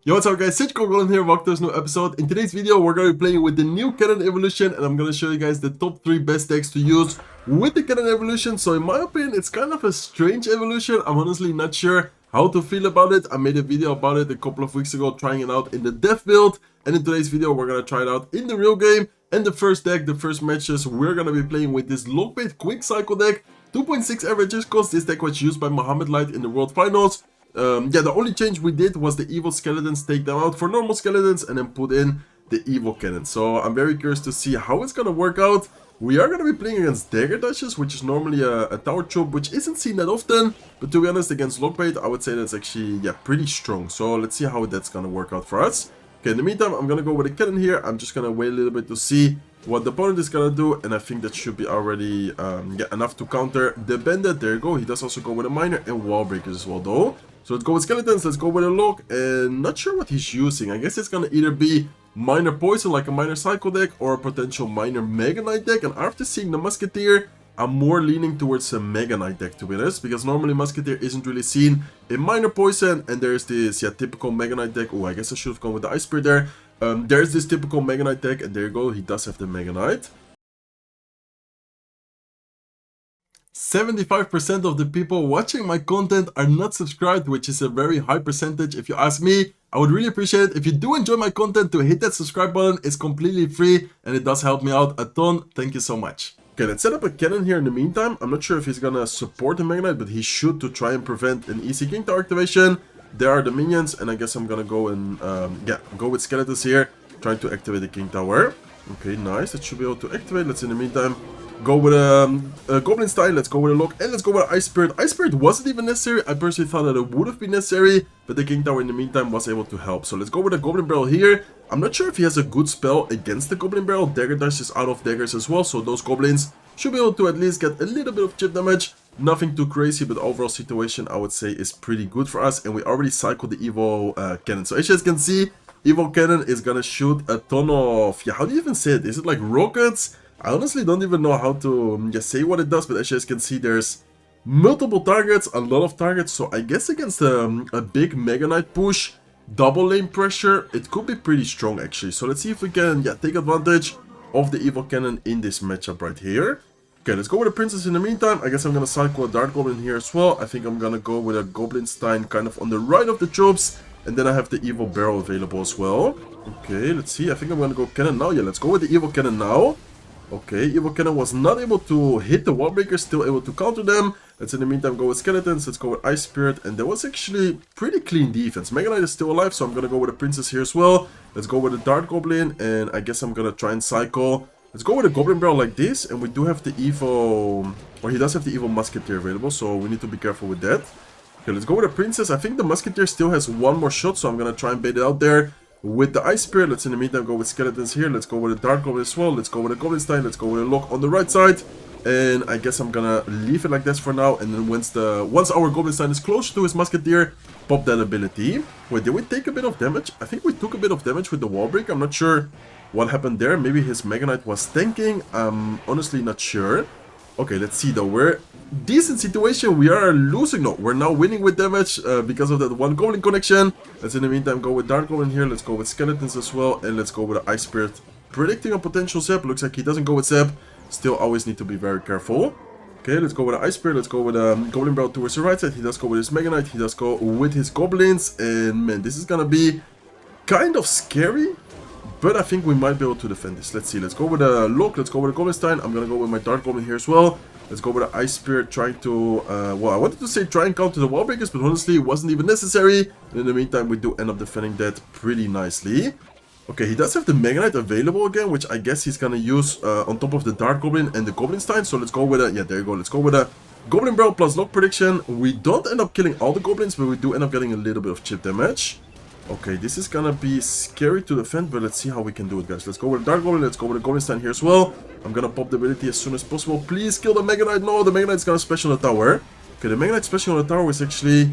Yo, what's up guys, it's Goblin here, welcome to this new episode. In today's video, we're going to be playing with the new cannon evolution, and I'm going to show you guys the top 3 best decks to use with the cannon evolution. So in my opinion, it's kind of a strange evolution. I'm honestly not sure how to feel about it. I made a video about it a couple of weeks ago, trying it out in the dev build. And in today's video, we're going to try it out in the real game. And the first deck, the first matches, we're going to be playing with this Lockbait Quick Cycle deck. 2.6 averages cost. This deck was used by Mohamed Light in the World Finals. The only change we did was the evil skeletons, take them out for normal skeletons and then put in the evil cannon. So I'm very curious to see how it's gonna work out. We are gonna be playing against dagger dashes, which is normally a tower troop, which isn't seen that often. But to be honest, against Lockbait, I would say that's actually pretty strong. So let's see how that's gonna work out for us. Okay, in the meantime, I'm gonna go with a cannon here. I'm just gonna wait a little bit to see what the opponent is gonna do, and I think that should be already enough to counter the bandit. There you go. He does also go with a miner and wall breakers as well, though. So let's go with skeletons, let's go with a lock, and not sure what he's using. I guess it's gonna either be minor poison like a minor cycle deck or a potential minor mega knight deck. And after seeing the musketeer, I'm more leaning towards a mega knight deck, to be honest, because normally musketeer isn't really seen in minor poison, and there's this typical mega knight deck. Oh, I guess I should have gone with the ice spirit there. There's this typical mega knight deck, and there you go, he does have the mega knight. 75% of the people watching my content are not subscribed, which is a very high percentage if you ask me. I would really appreciate it if you do enjoy my content to hit that subscribe button. It's completely free and it does help me out a ton. Thank you so much. Okay, let's set up a cannon here in the meantime. I'm not sure if he's gonna support the Mega Knight, but he should, to try and prevent an easy King Tower activation. There are the minions, and I guess I'm gonna go and go with skeletons here, trying to activate the King Tower. Okay, nice. That should be able to activate. Let's in the meantime go with a Goblin style, let's go with a lock, and let's go with Ice Spirit. Ice Spirit wasn't even necessary. I personally thought that it would have been necessary, but the King Tower in the meantime was able to help. So let's go with a Goblin Barrel here. I'm not sure if he has a good spell against the Goblin Barrel. Dagger Dash is out of daggers as well, so those goblins should be able to at least get a little bit of chip damage. Nothing too crazy, but overall situation I would say is pretty good for us, and we already cycled the Evil Cannon. So as you guys can see, Evil Cannon is gonna shoot a ton of, how do you even say it? Is it like rockets? I honestly don't even know how to just say what it does, but as you guys can see, there's multiple targets, a lot of targets. So I guess against a big Mega Knight push, double lane pressure, it could be pretty strong actually. So let's see if we can take advantage of the Evil Cannon in this matchup right here. Okay, let's go with a Princess in the meantime. I guess I'm gonna cycle a Dart Goblin here as well. I think I'm gonna go with a Goblin Stein kind of on the right of the troops. And then I have the Evil Barrel available as well. Okay, let's see. I think I'm gonna go Cannon now. Yeah, let's go with the Evil Cannon now. Okay, Evil Cannon was not able to hit the wall breakers, still able to counter them. Let's in the meantime go with skeletons, let's go with Ice Spirit, and there was actually pretty clean defense. Mega Knight is still alive, so I'm gonna go with a Princess here as well. Let's go with a Dart Goblin, and I guess I'm gonna try and cycle. Let's go with a Goblin Barrel like this, and we do have the Evil, or he does have the Evil Musketeer available, so we need to be careful with that. Okay, let's go with a Princess. I think the Musketeer still has one more shot, so I'm gonna try and bait it out there with the Ice Spirit. Let's in the meantime go with skeletons here. Let's go with a Dark Goblin as well. Let's go with a Goblin style. Let's go with a lock on the right side. And I guess I'm gonna leave it like this for now. And then once our Goblin style is close to his Musketeer, pop that ability. Wait, did we take a bit of damage? I think we took a bit of damage with the wall break. I'm not sure what happened there. Maybe his Mega Knight was tanking. I'm honestly not sure. Okay, let's see though. We're decent situation. We are losing. No, we're now winning with damage because of that one Goblin connection. Let's in the meantime go with Dark Goblin here. Let's go with skeletons as well, and let's go with the Ice Spirit, predicting a potential Zap. Looks like he doesn't go with Zap. Still always need to be very careful. Okay, let's go with the Ice Spirit. Let's go with Goblin Barrel towards the right side. He does go with his Mega Knight. He does go with his goblins, and man, this is gonna be kind of scary. But I think we might be able to defend this. Let's see. Let's go with a lock. Let's go with a Goblin Stein. I'm going to go with my Dark Goblin here as well. Let's go with an Ice Spirit trying to... well, I wanted to say try and counter the wall breakers, but honestly, it wasn't even necessary. And in the meantime, we do end up defending that pretty nicely. Okay, he does have the Mega Knight available again, which I guess he's going to use on top of the Dark Goblin and the Goblin Stein. So let's go with a... yeah, there you go. Let's go with a Goblin Barrel plus lock prediction. We don't end up killing all the goblins, but we do end up getting a little bit of chip damage. Okay, this is gonna be scary to defend, but let's see how we can do it, guys. Let's go with a Dark Goblin, let's go with a Goblin Stein here as well. I'm gonna pop the ability as soon as possible. Please kill the Mega Knight. No, the Mega Knight's gonna special on the tower. Okay, the Mega Knight special on the tower is actually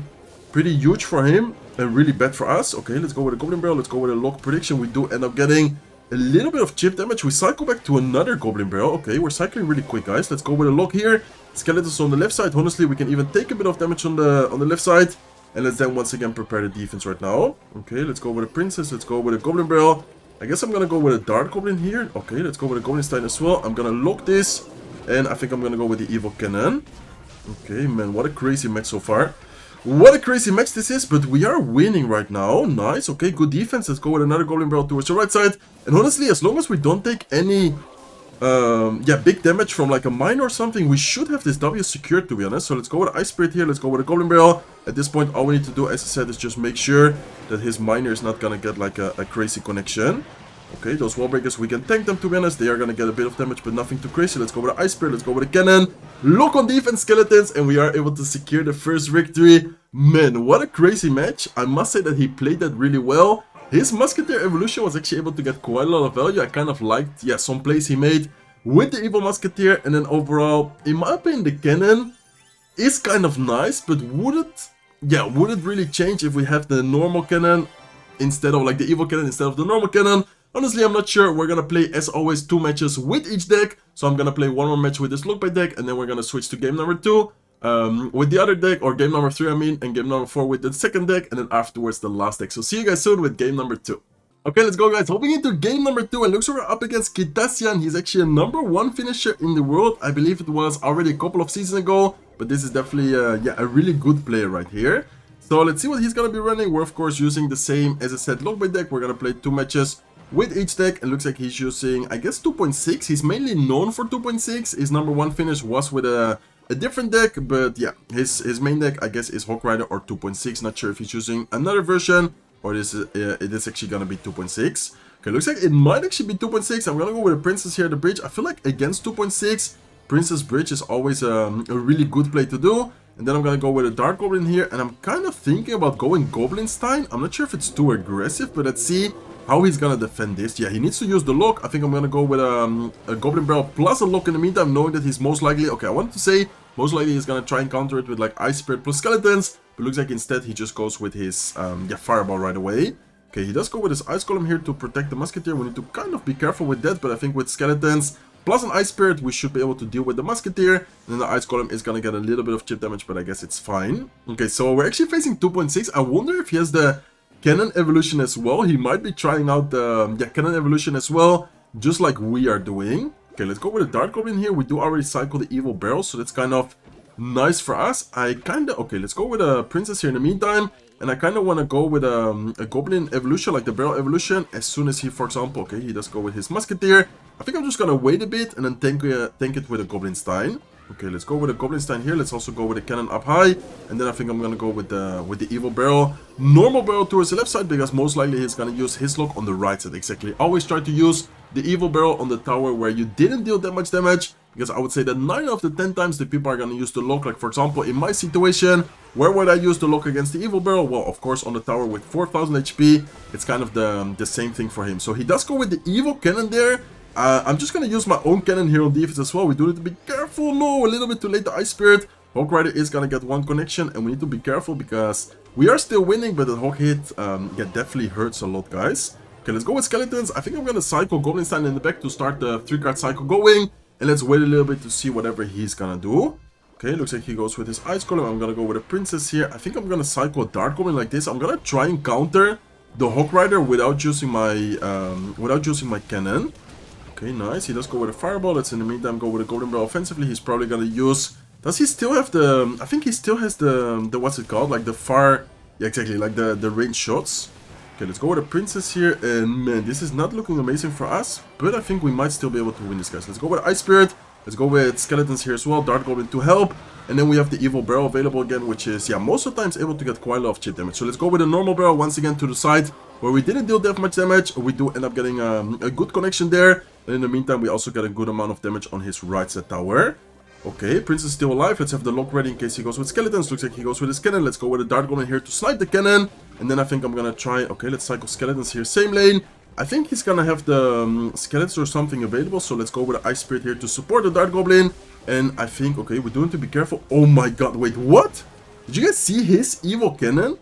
pretty huge for him and really bad for us. Okay, let's go with a Goblin Barrel, let's go with a lock prediction. We do end up getting a little bit of chip damage. We cycle back to another Goblin Barrel. Okay, we're cycling really quick, guys. Let's go with a lock here. Skeletons on the left side. Honestly, we can even take a bit of damage on the left side. And let's then once again prepare the defense right now. Okay, let's go with a princess. Let's go with a goblin barrel. I guess I'm gonna go with a dart goblin here. Okay, let's go with a goblin stein as well. I'm gonna lock this. And I think I'm gonna go with the evil cannon. Okay, man, what a crazy match so far. What a crazy match this is, but we are winning right now. Nice, okay, good defense. Let's go with another goblin barrel towards the right side. And honestly, as long as we don't take any big damage from like a mine or something, we should have this W secured, to be honest. So let's go with Ice Spirit here. Let's go with a Goblin Barrel. At this point, all we need to do, as I said, is just make sure that his miner is not gonna get like a crazy connection. Okay, those wall breakers, we can tank them, to be honest. They are gonna get a bit of damage, but nothing too crazy. Let's go with the Ice Spirit. Let's go with a cannon. Lock on defense, skeletons, and we are able to secure the first victory. Man, what a crazy match. I must say that he played that really well. His Musketeer evolution was actually able to get quite a lot of value. I kind of liked, some plays he made with the Evil Musketeer. And then overall, in my opinion, the cannon is kind of nice. But would it really change if we have the normal cannon instead of like the Evil cannon instead of the normal cannon? Honestly, I'm not sure. We're gonna play, as always, 2 matches with each deck. So I'm gonna play 1 more match with this Lockbait deck. And then we're gonna switch to game number 2. With the other deck, or game number 3 I mean, and game number 4 with the second deck, and then afterwards the last deck. So see you guys soon with game number 2. Okay, let's go guys, hopping into game number 2, and looks like we're up against Kitasian. He's actually a #1 finisher in the world. I believe it was already a couple of seasons ago, but this is definitely a really good player right here. So let's see what he's gonna be running. We're of course using the same, as I said, Lockbait deck. We're gonna play 2 matches with each deck, and looks like he's using, I guess, 2.6. He's mainly known for 2.6. His #1 finish was with a different deck, but yeah, his main deck, I guess, is Hawk Rider or 2.6. Not sure if he's using another version, or it is actually gonna be 2.6. Okay, looks like it might actually be 2.6. I'm gonna go with a Princess here, the bridge. I feel like against 2.6, Princess Bridge is always a really good play to do. And then I'm gonna go with a Dark Goblin here, and I'm kind of thinking about going Goblin Stein. I'm not sure if it's too aggressive, but let's see how he's gonna defend this. Yeah, he needs to use the lock. I think I'm gonna go with a Goblin Barrel plus a lock in the meantime, knowing that he's most likely, okay, I wanted to say most likely he's gonna try and counter it with like Ice Spirit plus Skeletons, but looks like instead he just goes with his Fireball right away. Okay, he does go with his Ice Golem here to protect the Musketeer. We need to kind of be careful with that, but I think with Skeletons plus an Ice Spirit, we should be able to deal with the Musketeer. And then the Ice Golem is gonna get a little bit of chip damage, but I guess it's fine. Okay, so we're actually facing 2.6. I wonder if he has the Cannon evolution as well. He might be trying out the Cannon evolution as well, just like we are doing. Okay, let's go with a Dark Goblin here. We do already cycle the Evil Barrel, so that's kind of nice for us. Okay, let's go with a Princess here in the meantime. And I kind of want to go with a Goblin evolution, like the Barrel evolution, as soon as he, for example, okay, he does go with his Musketeer. I think I'm just going to wait a bit and then tank it with a Goblin Stein. Okay, let's go with a Goblin Stein here. Let's also go with a Cannon up high. And then I think I'm going to go with the Evil Barrel. Normal Barrel towards the left side, because most likely he's going to use his lock on the right side. Exactly. Always try to use the Evil Barrel on the tower where you didn't deal that much damage. Because I would say that 9 out of the 10 times the people are going to use the lock. Like, for example, in my situation, where would I use the lock against the Evil Barrel? Well, of course, on the tower with 4000 HP. It's kind of the same thing for him. So he does go with the Evil Cannon there. I'm just going to use my own cannon here on defense as well. We do need to be careful. No, a little bit too late. The Ice Spirit. Hawk Rider is going to get 1 connection. And we need to be careful because we are still winning. But the Hawk hit definitely hurts a lot, guys. Okay, let's go with Skeletons. I think I'm going to cycle Goblin Stein in the back to start the 3-card cycle going. And let's wait a little bit to see whatever he's going to do. Okay, looks like he goes with his Ice Golem. I'm going to go with a Princess here. I think I'm going to cycle a Dark Goblin like this. I'm going to try and counter the Hawk Rider without using my cannon. Okay, nice. He does go with a Fireball. Let's in the meantime go with a Golden Barrel offensively. He's probably gonna use... Does he still have the... I think he still has the what's it called? Like the far... Yeah, exactly. Like the range shots. Okay, let's go with a Princess here. And man, this is not looking amazing for us. But I think we might still be able to win this, guys. Let's go with Ice Spirit. Let's go with Skeletons here as well. Dark Goblin to help. And then we have the Evil Barrel available again, which is, yeah, most of the times able to get quite a lot of chip damage. So let's go with a normal barrel once again to the side, where we didn't deal that much damage. We do end up getting a good connection there. And in the meantime, we also get a good amount of damage on his right side tower. Okay, Princess is still alive. Let's have the lock ready in case he goes with Skeletons. Looks like he goes with his cannon. Let's go with a Dart Goblin here to snipe the cannon. And then I think I'm gonna try... Okay, let's cycle Skeletons here. Same lane. I think he's gonna have the Skeletons or something available. So let's go with the Ice Spirit here to support the Dart Goblin. And I think... Okay, we do need to be careful. Oh my god, wait, what? Did you guys see his Evil Cannon?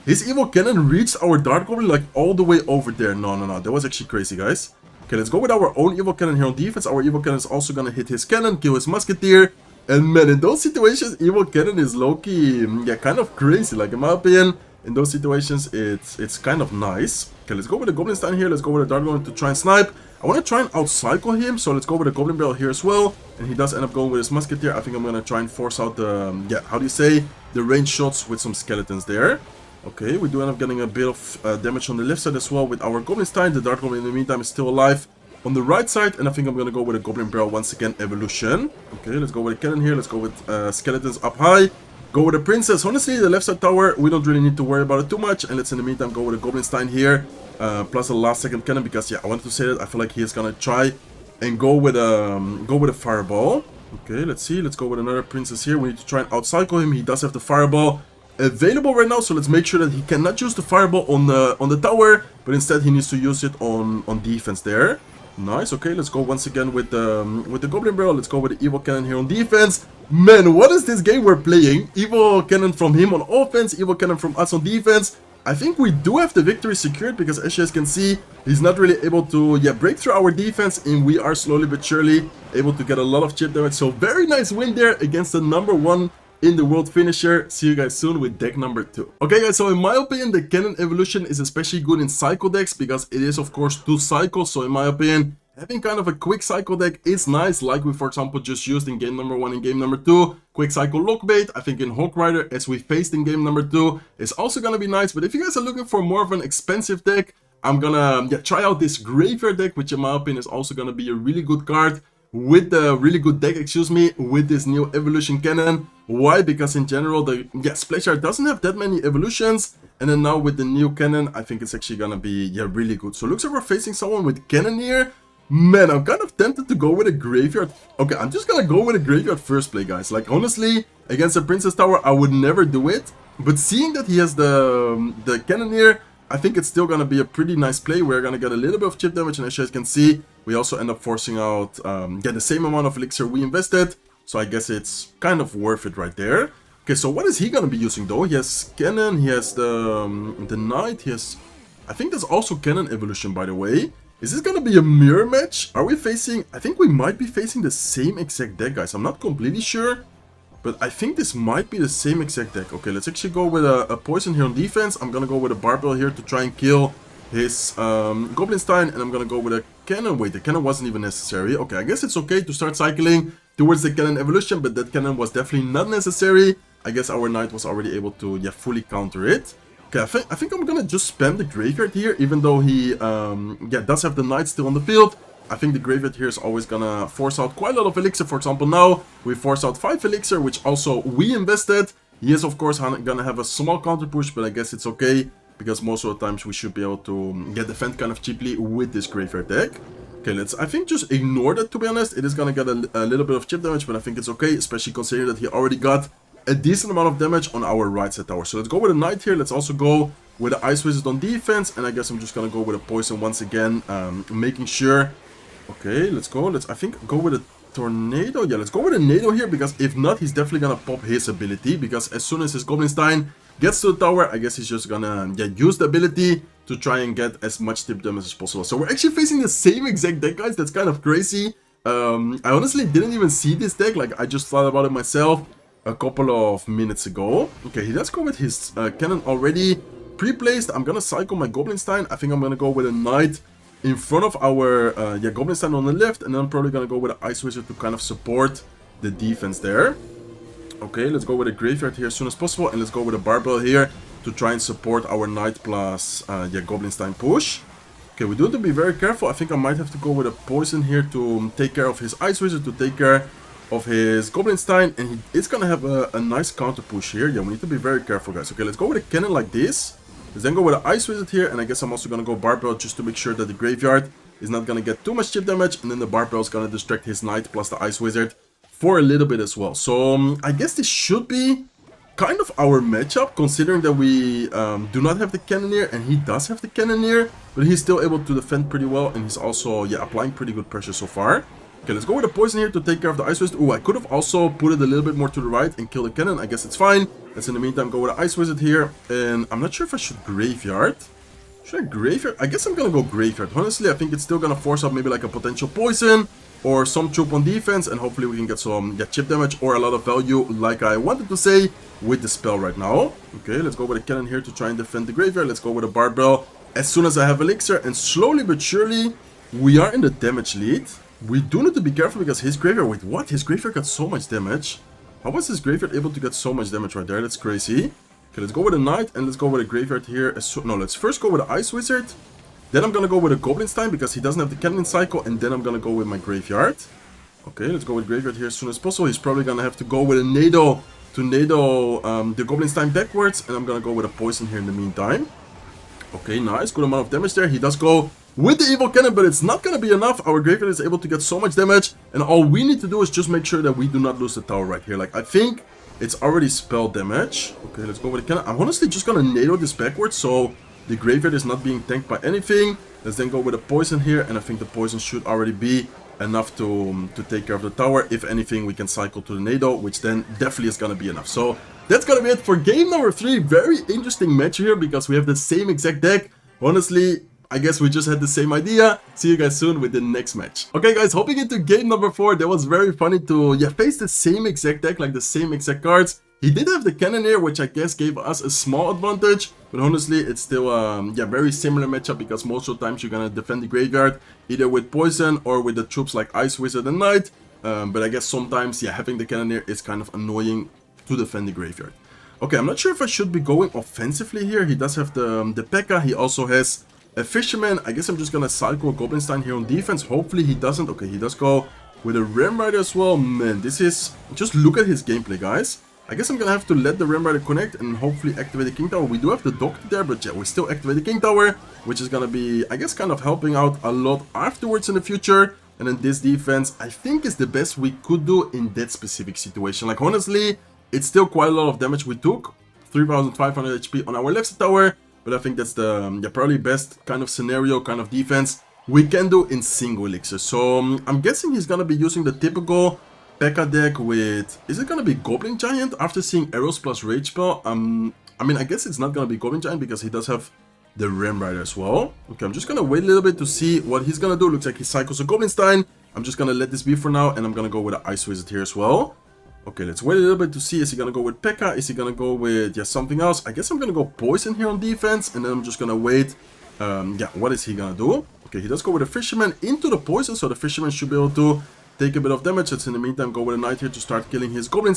His Evil Cannon reached our Dart Goblin like all the way over there. No. That was actually crazy, guys. Okay, let's go with our own Evil Cannon here on defense. Our Evil Cannon is also gonna hit his cannon, kill his Musketeer. And man, in those situations, Evil Cannon is low-key, yeah, kind of crazy. Like, in my opinion, in those situations, it's kind of nice. Okay, let's go with the Goblin Stein here. Let's go with the Dart Goblin to try and snipe. I want to try and outcycle him, so let's go with the Goblin Barrel here as well. And he does end up going with his Musketeer. I think I'm going to try and force out the, yeah, how do you say, the range shots with some skeletons there. Okay, we do end up getting a bit of damage on the left side as well with our Goblin Stein. The Dart Goblin in the meantime is still alive on the right side, and I think I'm going to go with a Goblin Barrel once again evolution. Okay, let's go with a cannon here. Let's go with skeletons up high. Go with the Princess. Honestly, the left side tower, we don't really need to worry about it too much. And let's in the meantime go with a Goblin Stein here. Plus a last second cannon, because yeah, I wanted to say that I feel like he is going to try and go with a Fireball. Okay, let's see. Let's go with another Princess here. We need to try and outcycle him. He does have the Fireball available right now, so let's make sure that he cannot use the Fireball on the tower, but instead he needs to use it on defense there. Nice. Okay, let's go once again with the Goblin Barrel. Let's go with the Evil Cannon here on defense. Man, what is this game we're playing? Evil Cannon from him on offense, Evil Cannon from us on defense. I think we do have the victory secured, because as you guys can see, he's not really able to, yeah, break through our defense, and we are slowly but surely able to get a lot of chip damage. So very nice win there against the #1 in the world finisher. See you guys soon with deck number 2. Okay guys, so in my opinion, the Cannon evolution is especially good in cycle decks, because it is of course 2 cycles. So in my opinion, having kind of a quick cycle deck is nice, like we for example just used in game number 1 and game number 2. Quick cycle Lockbait, I think in Hawk Rider, as we faced in game number 2, is also gonna be nice. But if you guys are looking for more of an expensive deck, I'm gonna try out this Graveyard deck, which in my opinion is also gonna be a really good card. With the really good deck, excuse me, with this new evolution cannon. Why? Because in general, the Splash Art doesn't have that many evolutions, and then now with the new cannon, I think it's actually gonna be really good. So looks like we're facing someone with cannon here. Man, I'm kind of tempted to go with a Graveyard. Okay, I'm just gonna go with a Graveyard first play, guys. Like honestly, against a Princess Tower, I would never do it. But seeing that he has the cannon here, I think it's still gonna be a pretty nice play. We're gonna get a little bit of chip damage, and as you guys can see, we also end up forcing out the same amount of elixir we invested. So I guess it's kind of worth it right there. Okay, so what is he gonna be using though? He has cannon, he has the knight, he has, I think there's also cannon evolution, by the way. Is this gonna be a mirror match? Are we facing, I think we might be facing the same exact deck, guys. I'm not completely sure, but I think this might be the same exact deck. Okay, let's actually go with a poison here on defense. I'm gonna go with a barbell here to try and kill his Goblin Stein, and I'm gonna go with a cannon. Wait, the cannon wasn't even necessary. Okay, I guess it's okay to start cycling towards the cannon evolution, but that cannon was definitely not necessary. I guess our knight was already able to fully counter it. Okay, I think I'm gonna just spam the Graveyard here, even though he does have the knight still on the field. I think the Graveyard here is always gonna force out quite a lot of elixir. For example, now we force out 5 elixir, which also we invested. He is of course gonna have a small counter push, but I guess it's okay, because most of the times we should be able to defend kind of cheaply with this Graveyard deck. Okay, let's, I think, just ignore that, to be honest. It is gonna get a little bit of chip damage, but I think it's okay, especially considering that he already got a decent amount of damage on our right side tower. So let's go with a knight here. Let's also go with the Ice Wizard on defense, and I guess I'm just gonna go with a poison once again, making sure. Okay, let's go. Let's, I think, go with a tornado. Yeah, let's go with a Nado here, because if not, he's definitely gonna pop his ability, because as soon as his Goblin Stein gets to the tower, I guess he's just gonna use the ability to try and get as much tip damage as possible. So we're actually facing the same exact deck, guys. That's kind of crazy. I honestly didn't even see this deck. Like, I just thought about it myself a couple of minutes ago. Okay, he does go with his cannon already pre-placed. I'm gonna cycle my Goblin Stein. I think I'm gonna go with a knight in front of our Goblin Stein on the left, and then I'm probably gonna go with an Ice Wizard to kind of support the defense there. Okay, let's go with a Graveyard here as soon as possible, and let's go with a barbell here to try and support our knight plus Goblin Stein push. Okay, we do have to be very careful. I think I might have to go with a poison here to take care of his Ice Wizard, to take care of his Goblin Stein, and he is gonna have a nice counter push here. Yeah, we need to be very careful, guys. Okay, let's go with a cannon like this. Let's then go with an Ice Wizard here, and I guess I'm also gonna go barbell just to make sure that the Graveyard is not gonna get too much chip damage, and then the barbell is gonna distract his knight plus the Ice Wizard for a little bit as well. So I guess this should be kind of our matchup, considering that we do not have the Cannoneer, and he does have the Cannoneer, but he's still able to defend pretty well, and he's also applying pretty good pressure so far. Okay, let's go with a poison here to take care of the Ice Wizard. Oh, I could have also put it a little bit more to the right and kill the cannon. I guess it's fine. Let's in the meantime go with the Ice Wizard here, and I'm not sure if I should Graveyard. Should I Graveyard? I guess I'm gonna go Graveyard. Honestly, I think it's still gonna force out maybe like a potential poison. or some troop on defense, and hopefully we can get some chip damage or a lot of value, like I wanted to say, with the spell right now. Okay, let's go with a cannon here to try and defend the graveyard. Let's go with a barbell as soon as I have elixir, and slowly but surely we are in the damage lead. We do need to be careful because his graveyard, wait, what? His graveyard got so much damage. How was his graveyard able to get so much damage right there? That's crazy. Okay, let's go with a knight, and let's go with a graveyard here. No, let's first go with an ice wizard. Then I'm gonna go with a Goblin because he doesn't have the cannon cycle, and then I'm gonna go with my graveyard. Okay, let's go with graveyard here as soon as possible. He's probably gonna have to go with a Nado to Nado the Goblin backwards, and I'm gonna go with a poison here in the meantime. Okay, nice, good amount of damage there. He does go with the evil cannon, but it's not gonna be enough. Our graveyard is able to get so much damage, and all we need to do is just make sure that we do not lose the tower right here. Like, I think it's already spell damage. Okay, let's go with the cannon. I'm honestly just gonna Nado this backwards, so the graveyard is not being tanked by anything. Let's then go with a poison here, and I think the poison should already be enough to take care of the tower. If anything, we can cycle to the Nado, which then definitely is gonna be enough. So that's gonna be it for game number 3. Very interesting match here because we have the same exact deck. Honestly, I guess we just had the same idea. See you guys soon with the next match. Okay guys, hopping into game number 4. That was very funny to face the same exact deck, like the same exact cards. He did have the Cannoneer, which I guess gave us a small advantage, but honestly, it's still very similar matchup because most of the times you're gonna defend the graveyard either with poison or with the troops like Ice Wizard and Knight. But I guess sometimes, having the Cannoneer is kind of annoying to defend the graveyard. Okay, I'm not sure if I should be going offensively here. He does have the Pekka. He also has a Fisherman. I guess I'm just gonna cycle Goblin here on defense. Hopefully he doesn't. Okay, he does go with a Ram Rider as well. Man, this is... just look at his gameplay, guys. I guess I'm gonna have to let the Ram Rider connect and hopefully activate the King Tower. We do have the Doctor there, but yeah, we still activate the King Tower, which is gonna be, I guess, kind of helping out a lot afterwards in the future. And then this defense, I think, is the best we could do in that specific situation. Like, honestly, it's still quite a lot of damage we took. 3,500 HP on our left tower, but I think that's the probably best kind of scenario, kind of defense we can do in single elixir. So I'm guessing he's gonna be using the typical Pekka deck with... is it gonna be Goblin Giant after seeing Arrows plus Rage Spell? I mean, I guess it's not gonna be Goblin Giant because he does have the Ram Rider as well. Okay, I'm just gonna wait a little bit to see what he's gonna do. Looks like he cycles a Goblin I'm just gonna let this be for now, and I'm gonna go with an Ice Wizard here as well. Okay, let's wait a little bit to see. Is he gonna go with Pekka? Is he gonna go with something else? I guess I'm gonna go Poison here on defense, and then I'm just gonna wait. What is he gonna do? Okay, he does go with a Fisherman into the Poison, so the Fisherman should be able to take a bit of damage. Let's in the meantime go with a Knight here to start killing his Goblin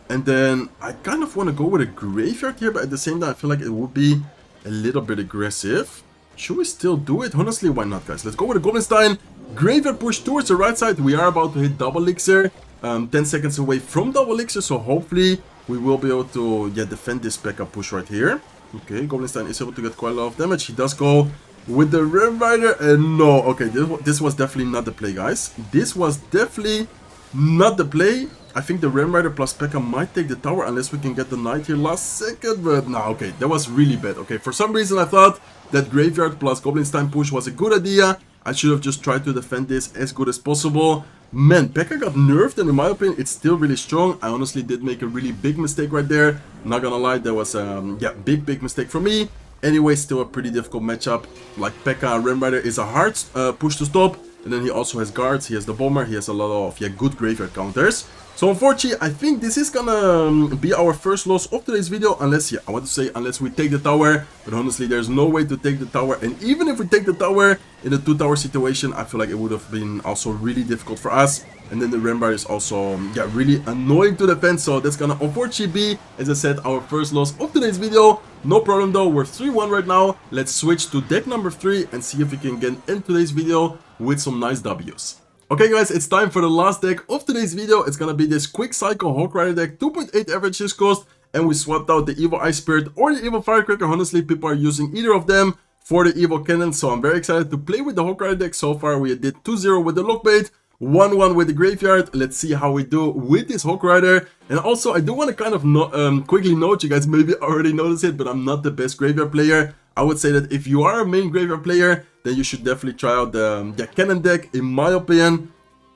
and then I kind of want to go with a Graveyard here, but at the same time I feel like it would be a little bit aggressive. Should we still do it? Honestly, why not, guys? Let's go with a Goblin Graveyard push towards the right side. We are about to hit double elixir. 10 seconds away from double elixir, so hopefully we will be able to defend this Pekka push right here. Okay, Goblin is able to get quite a lot of damage. He does go with the Ram Rider, and no, okay, this was definitely not the play, guys. This was definitely not the play. I think the Ram Rider plus Pekka might take the tower unless we can get the Knight here last second, but no, okay, that was really bad. Okay, for some reason I thought that Graveyard plus Goblin push was a good idea. I should have just tried to defend this as good as possible. Man, Pekka got nerfed, and in my opinion, it's still really strong. I honestly did make a really big mistake right there. Not gonna lie, that was big mistake for me. Anyway, still a pretty difficult matchup. Like, Pekka Ram Rider is a hard push to stop, and then he also has guards, he has the bomber, he has a lot of good graveyard counters. So unfortunately, I think this is gonna be our first loss of today's video, unless, I want to say unless we take the tower, but honestly there's no way to take the tower, and even if we take the tower in a 2-tower situation, I feel like it would have been also really difficult for us. And then the Ram Rider is also, really annoying to defend, so that's gonna unfortunately be, as I said, our first loss of today's video. No problem though, we're 3-1 right now. Let's switch to deck number 3 and see if we can get in today's video with some nice W's. Okay guys, it's time for the last deck of today's video. It's gonna be this quick cycle Hawk Rider deck, 2.8 average his cost, and we swapped out the Evil Ice Spirit or the Evil Firecracker. Honestly, people are using either of them for the Evil Cannon, so I'm very excited to play with the Hawk Rider deck. So far we did 2-0 with the Lockbait, 1-1 with the Graveyard. Let's see how we do with this Hawk Rider. And also, I do want to kind of quickly note, you guys maybe already noticed it, but I'm not the best Graveyard player. I would say that if you are a main Graveyard player, then you should definitely try out the Cannon deck, in my opinion.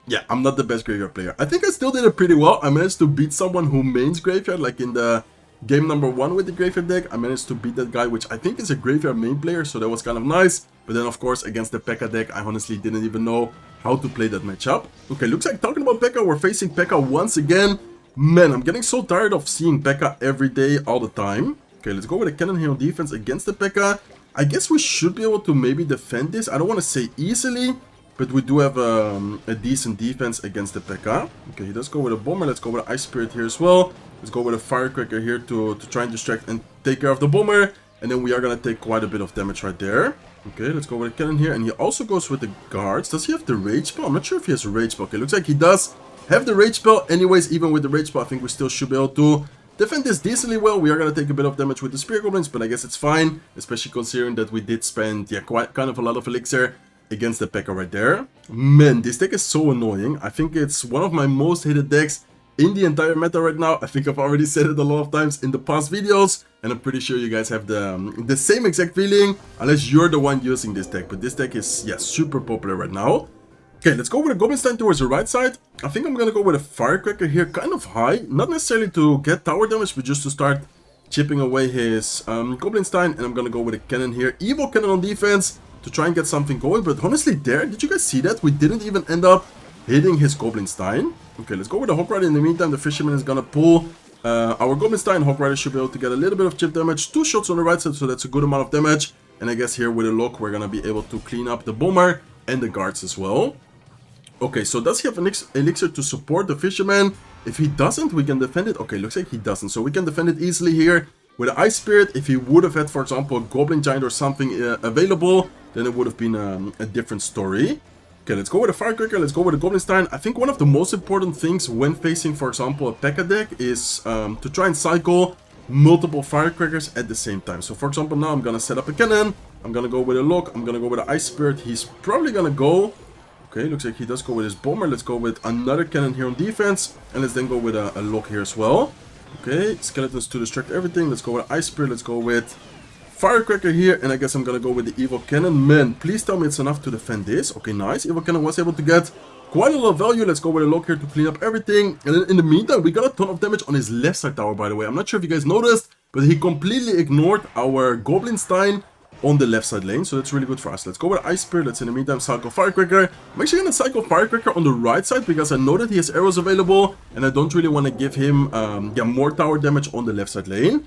Yeah, I'm not the best Graveyard player. I think I still did it pretty well. I managed to beat someone who mains Graveyard, like in the game number 1 with the Graveyard deck. I managed to beat that guy, which I think is a Graveyard main player, so that was kind of nice. But then, of course, against the Pekka deck, I honestly didn't even know how to play that matchup. Okay, looks like talking about Pekka, we're facing Pekka once again. Man, I'm getting so tired of seeing Pekka every day, all the time. Okay, let's go with a cannon here on defense against the Pekka. I guess we should be able to maybe defend this. I don't want to say easily, but we do have a decent defense against the Pekka. Okay, he does go with a bomber. Let's go with an Ice Spirit here as well. Let's go with a Firecracker here to try and distract and take care of the bomber. And then we are going to take quite a bit of damage right there. Okay, let's go with a cannon here. And he also goes with the guards. Does he have the rage spell? I'm not sure if he has a rage spell. Okay, looks like he does have the rage spell. Anyways, even with the rage spell, I think we still should be able to defend this decently well. We are going to take a bit of damage with the Spear Goblins, but I guess it's fine. Especially considering that we did spend, yeah, quite kind of a lot of elixir against the Pekka right there. Man, this deck is so annoying. I think it's one of my most hated decks in the entire meta right now. I think I've already said it a lot of times in the past videos, and I'm pretty sure you guys have the same exact feeling, unless you're the one using this deck. But this deck is, yeah, super popular right now. Okay, let's go with a Goblin Stein towards the right side. I think I'm gonna go with a Firecracker here, kind of high. Not necessarily to get tower damage, but just to start chipping away his Goblin Stein. And I'm gonna go with a cannon here. Evo Cannon on defense to try and get something going. But honestly, did you guys see that? We didn't even end up hitting his Goblin Stein. Okay, let's go with the Hawk Rider. In the meantime, the Fisherman is gonna pull our Goblin Stein. Hawk Rider should be able to get a little bit of chip damage. 2 shots on the right side, so that's a good amount of damage. And I guess here with a lock, we're gonna be able to clean up the bomber and the guards as well. Okay, so does he have an elixir to support the Fisherman? If he doesn't, we can defend it. Okay, looks like he doesn't. So we can defend it easily here with the Ice Spirit. If he would have had, for example, a Goblin Giant or something available, then it would have been a different story. Okay, let's go with a Firecracker. Let's go with a Goblin Stein. I think one of the most important things when facing, for example, a Pekka deck is to try and cycle multiple Firecrackers at the same time. So, for example, now I'm going to set up a cannon. I'm going to go with a lock. I'm going to go with an Ice Spirit. He's probably going to go... Okay, looks like he does go with his bomber. Let's go with another cannon here on defense. And let's then go with a lock here as well. Okay, skeletons to distract everything. Let's go with Ice Spirit. Let's go with Firecracker here. And I guess I'm gonna go with the Evil Cannon. Man, please tell me it's enough to defend this. Okay, nice. Evil Cannon was able to get quite a lot of value. Let's go with a lock here to clean up everything. And then in the meantime, we got a ton of damage on his left side tower, by the way. I'm not sure if you guys noticed, but he completely ignored our Goblin Stein on the left side lane, so that's really good for us. Let's go with Ice Spirit. Let's in the meantime cycle Firecracker. I'm actually gonna cycle Firecracker on the right side because I know that he has arrows available, and I don't really want to give him yeah, more tower damage on the left side lane.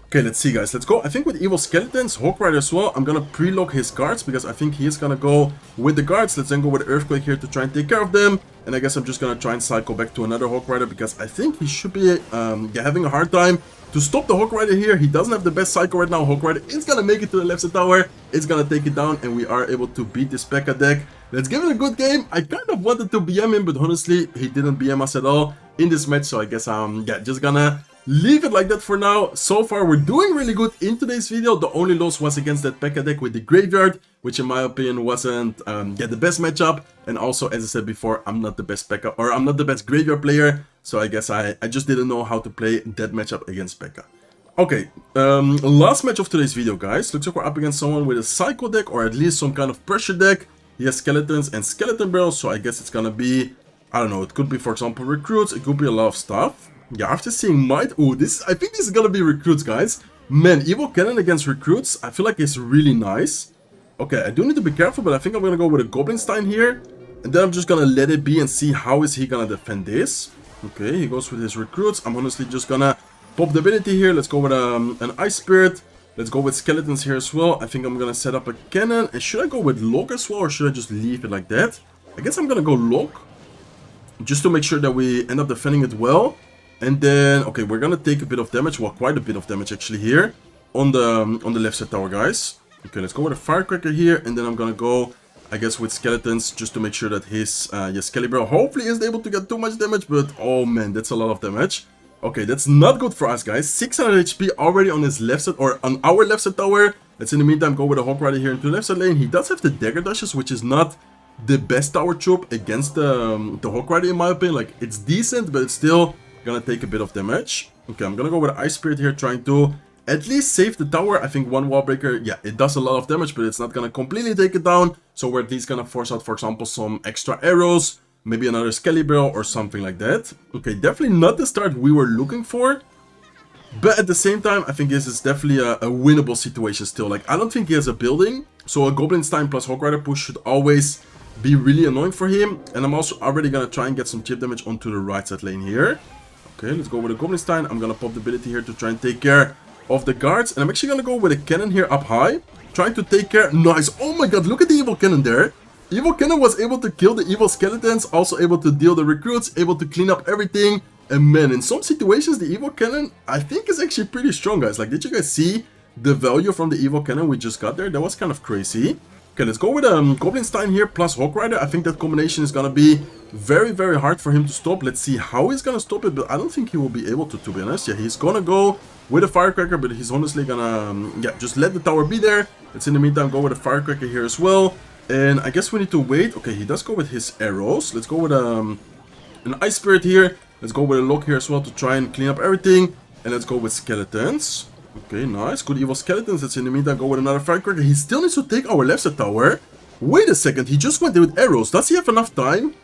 Okay, let's see, guys. Let's go. I think with Evil Skeletons, Hawk Rider as well, I'm gonna pre-lock his guards because I think he is gonna go with the guards. Let's then go with Earthquake here to try and take care of them. And I guess I'm just gonna try and cycle back to another Hawk Rider because I think he should be yeah, having a hard time to stop the Hawk Rider here. He doesn't have the best cycle right now. Hawk Rider is gonna make it to the left side tower. It's gonna take it down, and we are able to beat this Pekka deck. Let's give it a good game. I kind of wanted to BM him, but honestly, he didn't BM us at all in this match. So I guess yeah, just gonna leave it like that for now. So far, we're doing really good in today's video. The only loss was against that Pekka deck with the Graveyard, which in my opinion wasn't yeah, the best matchup. And also, as I said before, I'm not the best Pekka, or I'm not the best Graveyard player. So I guess I just didn't know how to play that matchup against Pekka. Okay, last match of today's video, guys. Looks like we're up against someone with a Psycho deck, or at least some kind of pressure deck. He has Skeletons and Skeleton Barrels, so I guess it's gonna be, I don't know, it could be, for example, Recruits. It could be a lot of stuff. Yeah, after seeing Might, oh, I think this is gonna be Recruits, guys. Man, Evil Cannon against Recruits, I feel like it's really nice. Okay, I do need to be careful, but I think I'm gonna go with a Goblin Stein here. And then I'm just gonna let it be and see how is he gonna defend this. Okay, he goes with his Recruits. I'm honestly just gonna pop the ability here. Let's go with an Ice Spirit. Let's go with Skeletons here as well. I think I'm gonna set up a cannon. And should I go with Lock as well, or should I just leave it like that? I guess I'm gonna go Lock, just to make sure that we end up defending it well. And then, okay, we're gonna take a bit of damage, well, quite a bit of damage actually here on the left side tower, guys. Okay, let's go with a Firecracker here, and then I'm gonna go, I guess, with Skeletons, just to make sure that his Excalibur hopefully isn't able to get too much damage, but oh man, that's a lot of damage. Okay, that's not good for us, guys. 600 HP already on his left side, or on our left side tower. Let's in the meantime go with a Hawk Rider here into the left side lane. He does have the Dagger Dashes, which is not the best tower troop against the Hawk Rider in my opinion. Like, it's decent, but it's still gonna take a bit of damage. Okay, I'm gonna go with Ice Spirit here, trying to at least save the tower. I think one Wall Breaker, yeah, it does a lot of damage, but it's not gonna completely take it down. So we're at least gonna force out, for example, some extra arrows, maybe another Excalibur or something like that. Okay, definitely not the start we were looking for, but at the same time, I think this is definitely a winnable situation still. Like, I don't think he has a building, so a Goblin Stein plus Hawk Rider push should always be really annoying for him. And I'm also already gonna try and get some chip damage onto the right side lane here. Okay, let's go with a Goblin Stein. I'm gonna pop the ability here to try and take care of the guards. And I'm actually gonna go with a cannon here up high, trying to take care. Nice. Oh my god, look at the evil cannon there. Evil cannon was able to kill the evil skeletons, also able to deal the recruits, able to clean up everything. And man, in some situations, the evil cannon, I think, is actually pretty strong, guys. Like, did you guys see the value from the evil cannon we just got there? That was kind of crazy. Okay, let's go with Goblin Stein here plus Hawk Rider. I think that combination is gonna be very, very hard for him to stop. Let's see how he's gonna stop it, but I don't think he will be able to be honest. Yeah, he's gonna go with a Firecracker, but he's honestly gonna, yeah, just let the tower be there. Let's in the meantime go with a Firecracker here as well. And I guess we need to wait. Okay, he does go with his arrows. Let's go with an Ice Spirit here. Let's go with a Lock here as well to try and clean up everything. And let's go with Skeletons. Okay, nice. Good evil skeletons. Let's in the meantime go with another Firecracker. He still needs to take our left side tower. Wait a second. He just went there with arrows. Does he have enough time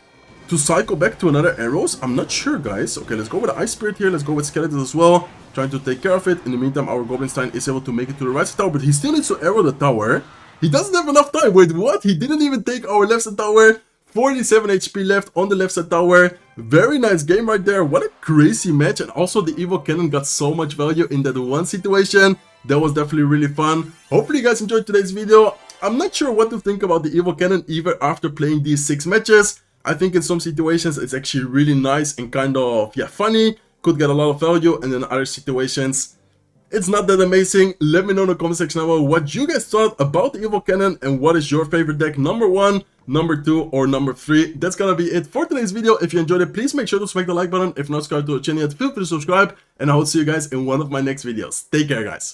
to cycle back to another arrows? I'm not sure, guys. Okay, let's go with the Ice Spirit here. Let's go with skeletons as well. Trying to take care of it. In the meantime, our Goblin Stein is able to make it to the right side tower. But he still needs to arrow the tower. He doesn't have enough time. Wait, what? He didn't even take our left side tower. 47 HP left on the left side tower. Very nice game right there. What a crazy match. And also the evil cannon got so much value in that one situation. That was definitely really fun. Hopefully you guys enjoyed today's video. I'm not sure what to think about the evil cannon even after playing these 6 matches. I think in some situations it's actually really nice and kind of, yeah, funny. Could get a lot of value, and in other situations it's not that amazing. Let me know in the comment section below what you guys thought about the evil cannon and what is your favorite deck, number 1, number 2, or number 3. That's gonna be it for today's video. If you enjoyed it, please make sure to smack the like button. If not subscribed to the channel yet, feel free to subscribe, and I will see you guys in one of my next videos. Take care, guys.